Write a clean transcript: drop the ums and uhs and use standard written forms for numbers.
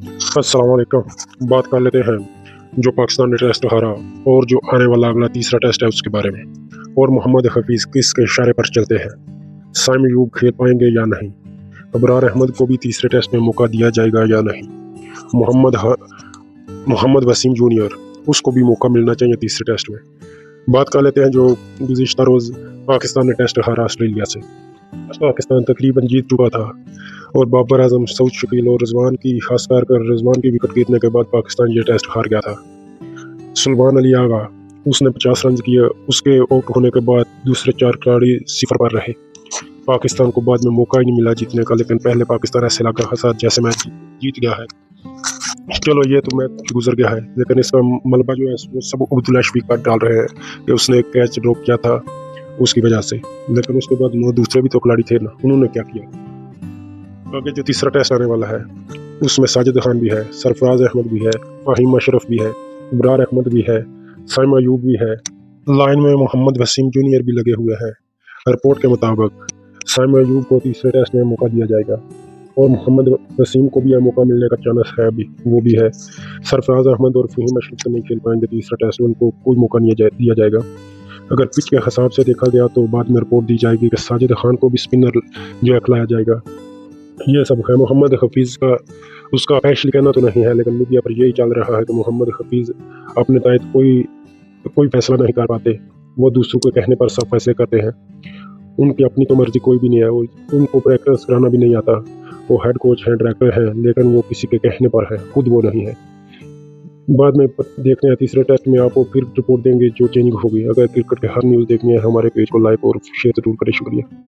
अस्सलाम वालेकुम। बात कर लेते हैं जो पाकिस्तान ने टेस्ट हारा और जो आने वाला अगला तीसरा टेस्ट है उसके बारे में, और मोहम्मद हफीज़ किसके इशारे पर चलते हैं। साइम अयूब खेल पाएंगे या नहीं, अबरार अहमद को भी तीसरे टेस्ट में मौका दिया जाएगा या नहीं, मोहम्मद वसीम जूनियर उसको भी मौका मिलना चाहिए तीसरे टेस्ट में। बात कर लेते हैं जो गुज़िश्ता रोज़ पाकिस्तान ने टेस्ट हारा ऑस्ट्रेलिया से। पाकिस्तान तकरीबन जीत चुका था और बाबर आजम, सऊद शकील और रिजवान की, खासकर रिजवान की विकेट गिरने के बाद पाकिस्तान ये टेस्ट हार गया था। सुल्तान अली आगा उसने 50 रन किए, उसके आउट होने के बाद दूसरे 4 खिलाड़ी सिफर पर रहे। पाकिस्तान को बाद में मौका ही नहीं मिला जीतने का, लेकिन पहले पाकिस्तान ऐसे लगा था जैसे मैच जीत गया है। चलो ये तो मैच गुजर गया है, लेकिन इसका मलबा जो है वो सब अब्दुल्ला शफीक पर डाल रहे हैं कि उसने एक कैच ड्रॉप किया था उसकी वजह से, लेकिन उसके बाद दूसरे भी तो खिलाड़ी थे ना, उन्होंने क्या किया। आगे जो तीसरा टेस्ट आने वाला है उसमें साजिद खान भी है, सरफराज अहमद भी है, फाहिम अशरफ भी है, अबरार अहमद भी है, साइम अयूब भी है, लाइन में मोहम्मद वसीम जूनियर भी लगे हुए हैं। रिपोर्ट के मुताबिक साइम अयूब को तीसरे टेस्ट में मौका दिया जाएगा और मोहम्मद वसीम को भी मौका मिलने का चांस है, अभी वो भी है। सरफराज अहमद और फाहिम अशरफ तो नहीं खेल पाएंगे तीसरा टेस्ट, उनको कोई मौका नहीं दिया जाएगा। अगर पिच के हिसाब से देखा गया तो बाद में रिपोर्ट दी जाएगी कि साजिद खान को भी स्पिनर जो है खिलाया जाएगा। ये सब है। मोहम्मद हफीज़ का उसका ऑफिशियल कहना तो नहीं है, लेकिन मीडिया पर यही चल रहा है कि मोहम्मद हफीज़ अपने तहत कोई फैसला नहीं कर पाते, वो दूसरों के कहने पर सब फैसले करते हैं। उनकी अपनी तो मर्जी कोई भी नहीं है, उनको प्रैक्टिस कराना भी नहीं आता। वो हेड कोच हैं, डायरेक्टर हैं, लेकिन वो किसी के कहने पर है, खुद वो नहीं है। बाद में देखते हैं तीसरे टेस्ट में आपको फिर रिपोर्ट देंगे जो चेंजिंग होगी। अगर क्रिकेट के हर न्यूज़ देखनी है हमारे पेज को लाइक और शेयर जरूर करें। शुक्रिया।